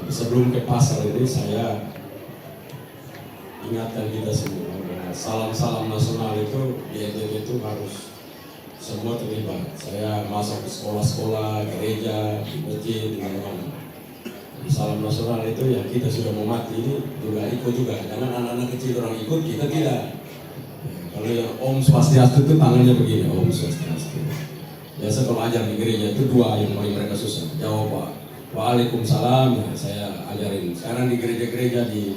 Sebelum ke pasar ini saya ingatkan kita semua, salam-salam nasional itu di NTT itu harus semua terlibat. Saya masuk ke sekolah-sekolah, gereja, di masjid, di mana-mana. Di salam nasional itu ya kita sudah mau mati ini juga ikut juga. Jangan anak-anak kecil orang ikut, kita tidak. Ya, kalau yang Om Swastiastu itu tangannya begini, Om Swastiastu. Biasa kalau ajar di gereja itu dua yang paling mereka susah. Jawab Pak, Waalaikumsalam. Ya, saya ajarin. Sekarang di gereja-gereja di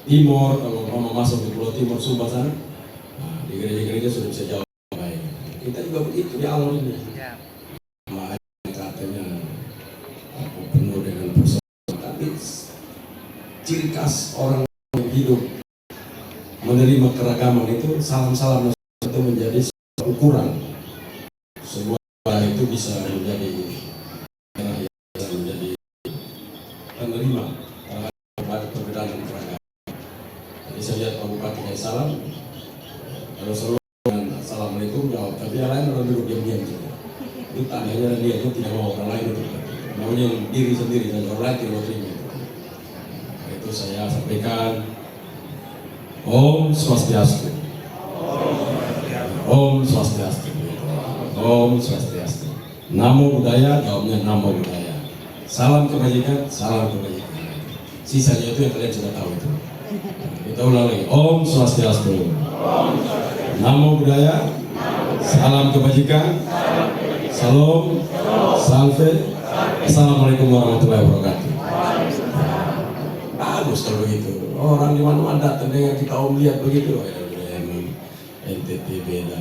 Timur, kalau mau masuk di Pulau Timur, Sumba sana, nah, di gereja-gereja sudah bisa jawab baik. Kita juga begitu di awal ini. Katanya aku penuh dengan persoalan, tapi ciri khas orang yang hidup menerima keragaman itu salam-salam itu menjadi ukuran. Sebuah itu bisa menjadi penerima terhadap perbedaan dan keragaman. Jadi saya lihat Pak Bupati kayak salam, kalau selalu dengan assalamualaikum jawab, tapi yang lain orang duduk diam-diam saja. Itu tandanya dia itu tidak mau orang lain itu, maunya diri sendiri dan orang lain tidak terima. Itu saya sampaikan. Om Swastiastu. Om Swastiastu. Om Swastiastu. Namo Buddhaya, jawabnya Namo Buddhaya. Salam kebajikan, salam kebajikan. Sisanya itu yang kalian sudah tahu itu. Kita ulang lagi. Om Swastiastu. Namo Buddhaya. Salam kebajikan. Salam. Salve. Assalamualaikum warahmatullahi wabarakatuh. Bagus kalau begitu. Orang di mana-mana datang dengan kita Om lihat begitu. NTT beda.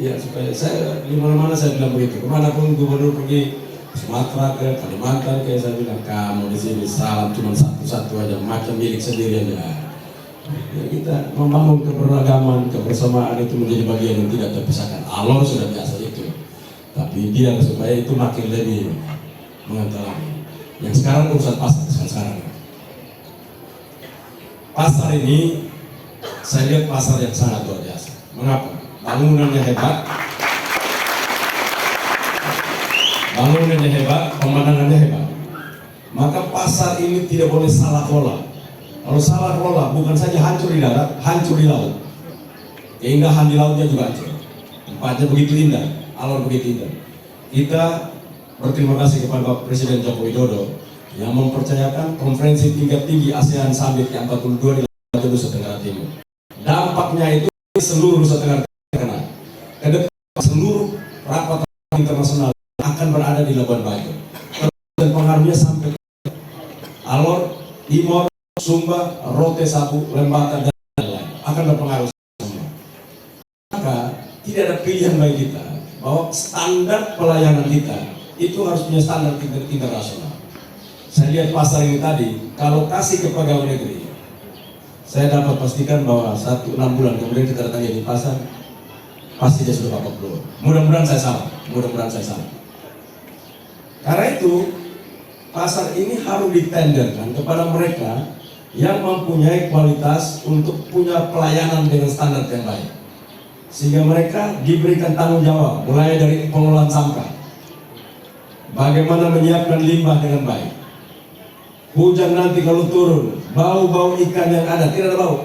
Ya supaya saya di mana-mana saya bilang begitu. Kemanapun gubernur pergi, Sumatera ke Kalimantan kayak saya bilang, kamu di sini salam cuma satu-satu aja, macam milik sendiri aja. Ya, kita membangun keberagaman, kebersamaan itu menjadi bagian yang tidak terpisahkan. Allah sudah biasa itu, tapi dia supaya itu makin lebih mengantar. Yang sekarang urusan pasar sekarang. Pasar ini saya lihat pasar yang sangat luar biasa. Mengapa? Bangunannya hebat. Bangunannya hebat, pemandangannya hebat. Maka pasar ini tidak boleh salah kelola. Kalau salah kelola, bukan saja hancur di darat, hancur di laut. Keindahan di lautnya juga hancur. Tempatnya begitu indah, alam begitu indah. Kita berterima kasih kepada Bapak Presiden Joko Widodo yang mempercayakan konferensi tingkat tinggi ASEAN Summit yang 42 di Nusa Tenggara Timur. Dampaknya itu seluruh Nusa Tenggara Timur. Kedepan seluruh rapat internasional akan berada di Labuan Bajo dan pengaruhnya sampai Alor, Timor, Sumba, Rote, Sabu, Lembata dan lain-lain akan berpengaruh semua. Maka tidak ada pilihan bagi kita bahwa standar pelayanan kita itu harus punya standar internasional. Saya lihat pasar ini tadi, kalau kasih ke pegawai negeri, saya dapat pastikan bahwa 1-6 bulan kemudian kita datang di pasar, pasti dia sudah babak belur. Mudah-mudahan saya salah, Karena itu, pasar ini harus ditenderkan kepada mereka yang mempunyai kualitas untuk punya pelayanan dengan standar yang baik. Sehingga mereka diberikan tanggung jawab, mulai dari pengelolaan sampah, bagaimana menyiapkan limbah dengan baik. Hujan nanti kalau turun, bau-bau ikan yang ada, tidak ada bau.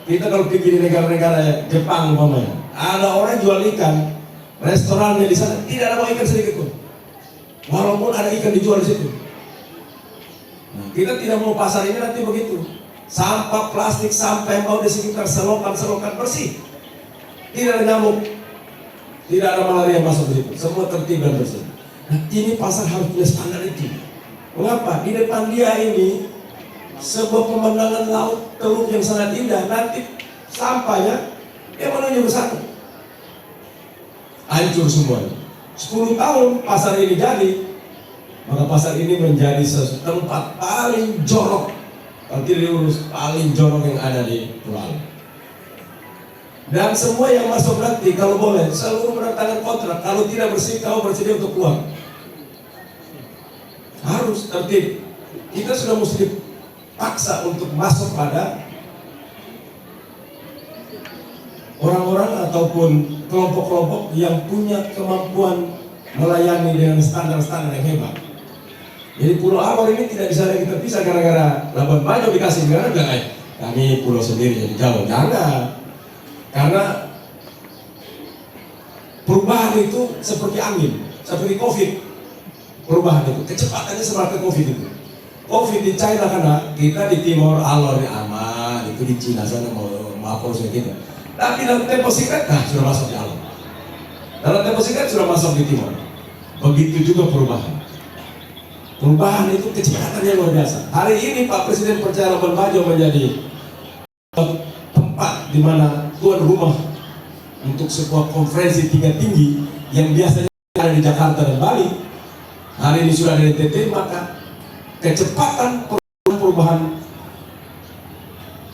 Kita kalau pergi di negara-negara Jepang umpamanya, ada orang jual ikan, restorannya di sana tidak ada bau ikan sedikit pun. Walaupun ada ikan dijual di situ. Nah, kita tidak mau pasar ini nanti begitu. Sampah plastik, sampah yang bau di sekitar selokan bersih. Tidak ada nyamuk, tidak ada malaria yang masuk di situ. Semua tertib dan bersih. Nah, ini pasar harus punya standar itu. Mengapa? Di depan dia ini sebuah pemandangan laut teluk yang sangat indah. Nanti sampahnya dia menuju ke sana, hancur semuanya. 10 tahun pasar ini jadi, maka pasar ini menjadi tempat paling jorok, kalau tidak diurus, paling jorok yang ada di Pulau. Dan semua yang masuk nanti kalau boleh seluruh menandatangani kontrak, kalau tidak bersih kau bersedia untuk keluar. Harus tertib. Kita sudah mesti dipaksa untuk masuk pada orang-orang ataupun kelompok-kelompok yang punya kemampuan melayani dengan standar-standar yang hebat. Jadi Pulau Ambon ini tidak bisa lagi terpisah gara-gara Labuan Bajo dikasih negara, kami pulau sendiri jadi jauh. Jangan, karena perubahan itu seperti angin, seperti COVID. Perubahan itu, kecepatannya seperti COVID itu. COVID di China karena kita di Timor Alor aman, itu di Cina sana mau apa usah kita. Tapi dalam tempo singkat, sudah masuk di Alor. Dalam tempo singkat sudah masuk di Timor. Begitu juga perubahan. Perubahan itu kecepatannya luar biasa. Hari ini Pak Presiden percaya Labuan Bajo menjadi tempat di mana tuan rumah untuk sebuah konferensi tingkat tinggi yang biasanya ada di Jakarta dan Bali. Hari ini sudah ada di NTT, maka kecepatan perubahan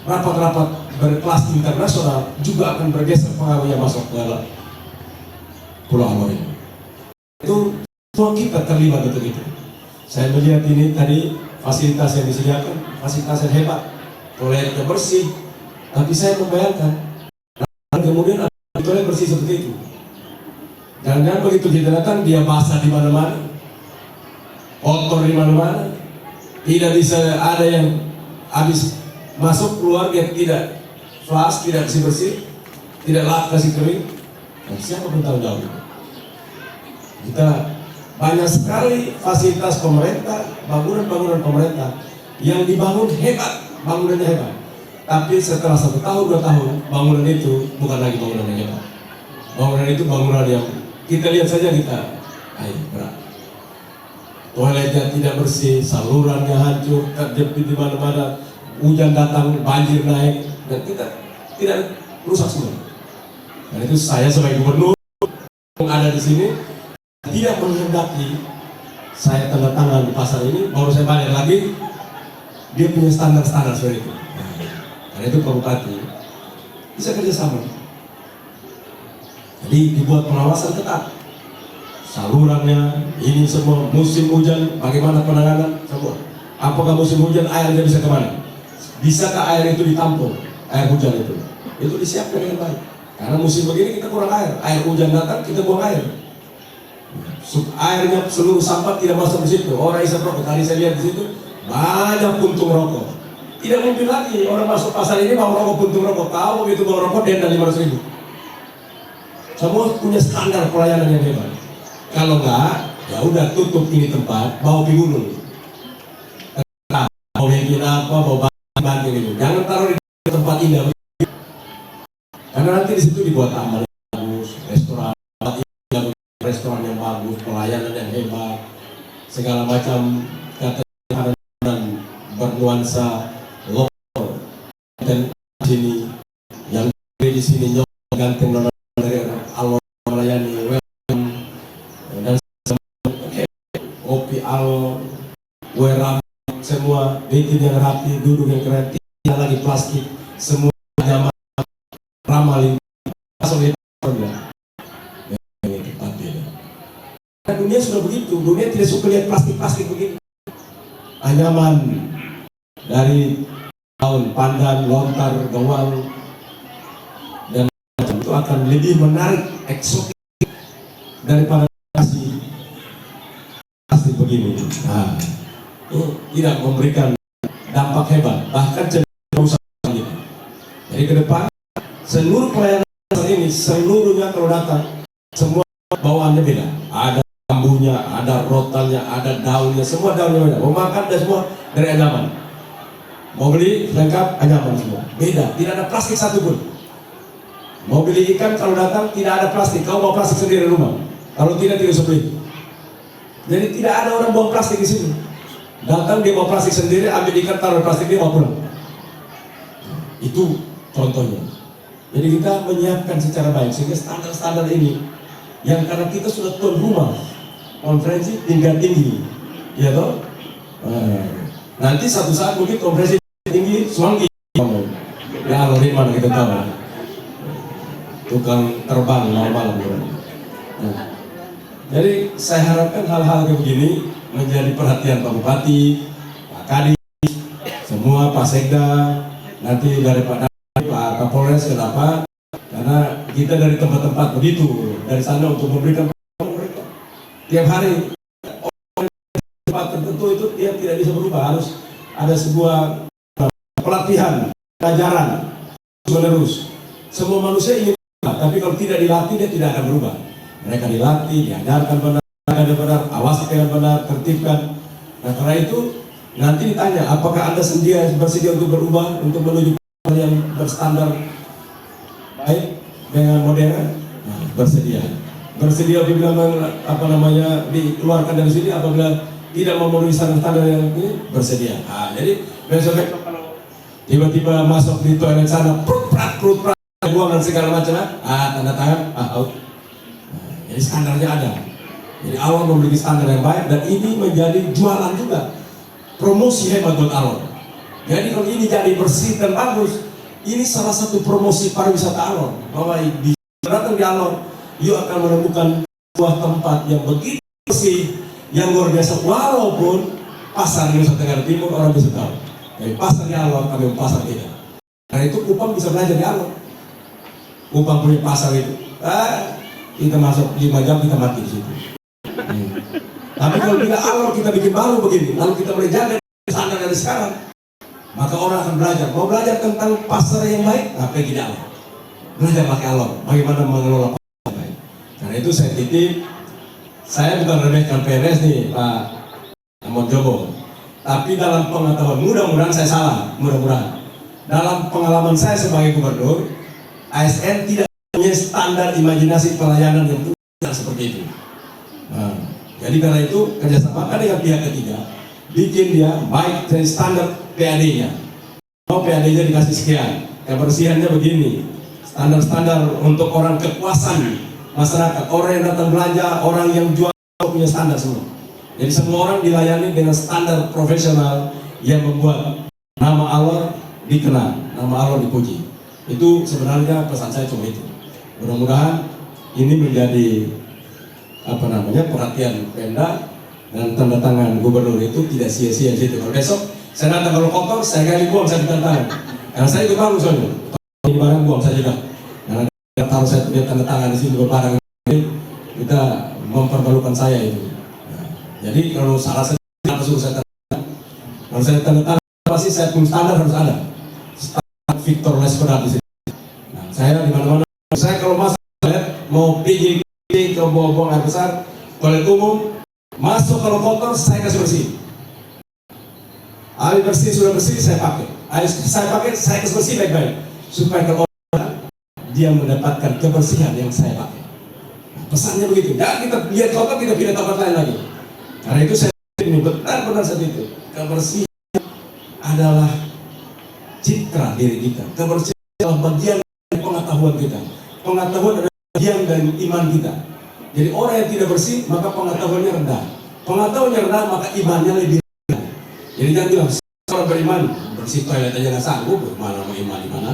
rapat-rapat berkelas internasional juga akan bergeser pengaruhnya masuk ke Pulau Ambon ini. Itu semua kita terlibat untuk itu. Saya melihat ini tadi fasilitas yang disediakan, fasilitas yang hebat, toiletnya bersih. Tapi saya membayangkan, kemudian ada toilet bersih seperti itu. Jangan-jangan begitu kita datang dia basah di mana-mana, kotor di mana-mana. Tidak bisa ada yang habis masuk keluar dia tidak flush, tidak bersih-bersih, tidak lap kasih kering. Dan siapa pun tahu jauh. Kita banyak sekali fasilitas pemerintah, bangunan-bangunan pemerintah yang dibangun hebat, bangunannya hebat. Tapi setelah 1 tahun, 2 tahun, bangunan itu bukan lagi bangunan yang hebat. Bangunan itu bangunan yang kita lihat saja kita, berat. Toiletnya tidak bersih, salurannya hancur, terjepit di mana-mana, hujan datang, banjir naik, dan kita tidak rusak semua. Dan itu saya sebagai gubernur yang ada di sini tidak menghendaki saya tanda tangan di pasar ini, baru saya balik lagi, dia punya standar-standar seperti itu. Karena itu Pak Bupati bisa kerjasama. Jadi dibuat pengawasan ketat. Salurannya, ini semua musim hujan, bagaimana penanganan semua. Apakah musim hujan airnya bisa kemana? Bisakah air itu ditampung, air hujan itu? Itu disiapkan dengan baik. Karena musim begini kita kurang air hujan datang kita buang air. Airnya seluruh sampah tidak masuk di situ. Orang isap rokok. Tadi saya lihat di situ banyak puntung rokok. Tidak mungkin lagi orang masuk pasar ini bawa rokok puntung rokok. Kalau begitu bawa rokok denda 500.000. Semua punya standar pelayanan yang hebat. Kalau enggak, ya udah tutup ini tempat, bawa di gunung. Mau bikin apa, bawa banting itu. Jangan taruh di tempat indah. Karena nanti di situ dibuat taman bagus, restoran yang bagus, pelayanan yang hebat, segala macam kata-kata bernuansa lokal. Dan sini yang di sini ganteng dari Allah melayani welcome dan kopi al weram semua bikin yang rapi, duduk yang keren, tidak lagi plastik, semua nyaman, ramah lingkungan. Dunia sudah begitu, dunia tidak suka lihat plastik-plastik begini. Anyaman dari daun pandan, lontar, gawang dan macam itu akan lebih menarik, eksotik daripada plastik begini. Nah, itu tidak memberikan dampak hebat, bahkan cenderung rusak gitu. Jadi ke depan seluruh pelayanan ini seluruhnya kalau datang semua bawaannya beda. Ada bambunya, ada rotannya, ada daunnya, semua daunnya beda. Mau makan dan semua dari anyaman. Mau beli lengkap anyaman semua. Beda, tidak ada plastik satupun. Mau beli ikan kalau datang tidak ada plastik. Kau bawa plastik sendiri di rumah. Kalau tidak usah beli. Jadi tidak ada orang buang plastik di sini. Datang dia bawa plastik sendiri, ambil ikan taruh plastik dia bawa pulang. Itu contohnya. Jadi kita menyiapkan secara baik sehingga standar-standar ini yang karena kita sudah tuan rumah konferensi tingkat tinggi, ya toh. Nanti satu saat mungkin konferensi tinggi Swangi, ya loh mana kita tahu, tukang terbang malam-malam. Jadi saya harapkan hal-hal kayak begini menjadi perhatian Pak Bupati, Pak Kadis, semua Pak Sekda, nanti dari Pak Kapolres kenapa? Karena kita dari tempat-tempat begitu, dari sana untuk memberikan mereka tiap hari tempat tertentu itu dia tidak bisa berubah, harus ada sebuah pelatihan, pelajaran menerus. Semua manusia ingin berubah, tapi kalau tidak dilatih dia tidak akan berubah. Mereka dilatih, diajarkan benar, awasi dengan benar, tertibkan. Nah karena itu nanti ditanya, apakah Anda bersedia untuk berubah, untuk menuju yang berstandar baik dengan modern? Nah, bersedia apabila dikeluarkan dari sini, apabila tidak memenuhi standar yang ini, bersedia. Nah, jadi besok kalau tiba-tiba masuk di toilet sana, perut prat, buang dan segala macam, tanda tangan, out. Nah, jadi standarnya ada. Jadi Allah memiliki standar yang baik, dan ini menjadi jualan juga, promosi hebat buat Allah. Jadi kalau ini jadi bersih dan bagus, ini salah satu promosi pariwisata Alor. Bahwa di datang di Alor, you akan menemukan sebuah tempat yang begitu bersih, yang luar biasa. Walaupun pasar di Nusa Tenggara Timur orang bisa tahu, tapi pasar di Alor kami pasar tidak. Karena itu Kupang bisa belajar di Alor. Kupang punya pasar itu, kita masuk 5 jam kita mati di situ. Tapi kalau bila Alor kita bikin baru begini, lalu kita boleh jaga standar dari sekarang, maka orang akan belajar. Mau belajar tentang pasar yang baik, pergi di Alor. Belajar pakai Alor, bagaimana mengelola pasar yang baik. Karena itu saya titip, saya bukan remehkan PNS nih Pak Amon Jobo, tapi dalam pengetahuan, mudah-mudahan saya salah, mudah-mudahan dalam pengalaman saya sebagai gubernur, ASN tidak punya standar imajinasi pelayanan yang tidak seperti itu. Nah, jadi karena itu kerjasama dengan pihak ketiga, bikin dia baik dari standar PAD-nya. Oh, PAD-nya dikasih sekian, kebersihannya begini, standar-standar untuk orang kekuasaan masyarakat, orang yang datang belanja, orang yang jual punya standar semua. Jadi semua orang dilayani dengan standar profesional yang membuat nama Allah dikenal, nama Allah dipuji. Itu sebenarnya pesan saya cuma itu. Mudah-mudahan ini menjadi perhatian Pemda, dan tanda tangan gubernur itu tidak sia-sia di situ. Kalau besok saya datang kalau kotor, saya gali buang, saya tanda tangan. Karena saya itu malu soalnya. Ini barang buang saja dah. Karena taruh saya punya tanda tangan di sini barang ini, kita mempermalukan saya itu. Nah, jadi kalau salah saya suruh saya tanda tangan. Kalau saya tanda tangan pasti saya punya standar harus ada. Standar Victor Lesperat di sini. Nah, saya di mana-mana. Saya kalau masuk mau pergi ke buang air besar, toilet umum, masuk kalau kotor saya kasih bersih. Air bersih sudah bersih saya pakai. Air saya pakai saya kasih bersih baik-baik supaya kalau dia mendapatkan kebersihan yang saya pakai. Pesannya begitu. Dan kita lihat kotor kita pindah tempat lain lagi. Karena itu saya ini benar-benar saat itu kebersihan adalah citra diri kita. Kebersihan adalah bagian dari pengetahuan kita. Pengetahuan adalah bagian dari iman kita. Jadi orang yang tidak bersih maka pengetahuannya rendah. Pengetahuannya rendah maka imannya lebih rendah. Jadi jangan bilang orang beriman bersih toilet aja nggak sanggup, mana mau iman di mana?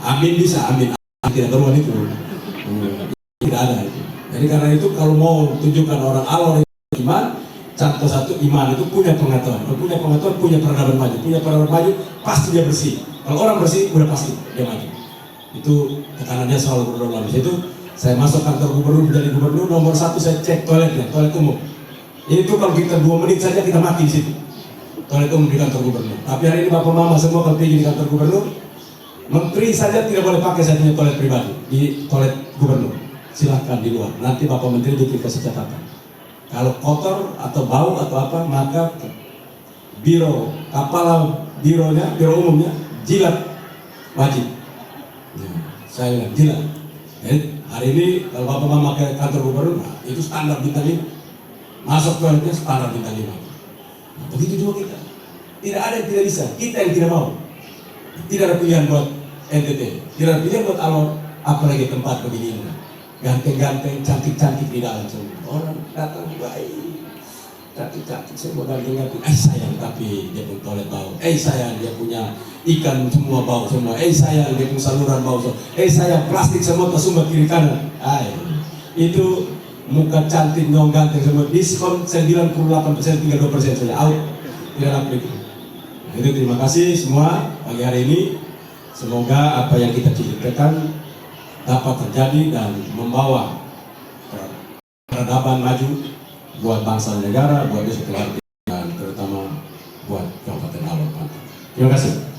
Amin bisa, amin tidak perlu itu. Tidak ada itu. Jadi karena itu kalau mau tunjukkan orang Allah itu iman, contoh satu iman itu punya pengetahuan. Kalau punya pengetahuan punya peradaban maju, pasti dia bersih. Kalau orang bersih udah pasti dia maju. Itu tekanannya selalu berulang di situ. Saya masuk kantor gubernur, menjadi gubernur, nomor 1 saya cek toiletnya, toilet umum. Itu kalau kita 2 menit saja kita mati di situ. Toilet umum di kantor gubernur. Tapi hari ini bapak mama semua kalau pergi di kantor gubernur, menteri saja tidak boleh pakai saya punya toilet pribadi di toilet gubernur. Silahkan di luar. Nanti bapak menteri bikin kasih catatan. Kalau kotor atau bau atau apa, maka biro bironya, biro umumnya jilat wajib. Saya bilang jilat. Jadi hari ini kalau bapak mama ke kantor gubernur, itu standar bintang 5. Masuk toiletnya standar bintang 5. Nah, begitu juga kita. Tidak ada yang tidak bisa. Kita yang tidak mau. Tidak ada pilihan buat NTT. Tidak ada pilihan buat Alor. Apalagi tempat begini. Ganteng-ganteng, cantik-cantik di dalam semua. Orang datang baik. Cantik-cantik semua ganteng-ganteng. Sayang tapi dia punya toilet bau. Sayang dia punya ikan semua bau semua. Sayang dia punya saluran bau semua. Sayang plastik semua tersumbat kiri kanan. Itu muka cantik, nyong ganteng semua. Diskon 98% tinggal 2% saja. Out. Tidak laku itu. Itu terima kasih semua pagi hari ini. Semoga apa yang kita ciptakan dapat terjadi dan membawa peradaban maju buat bangsa dan negara, buat besok kelak, dan terutama buat Kabupaten Alor Banten. Terima kasih.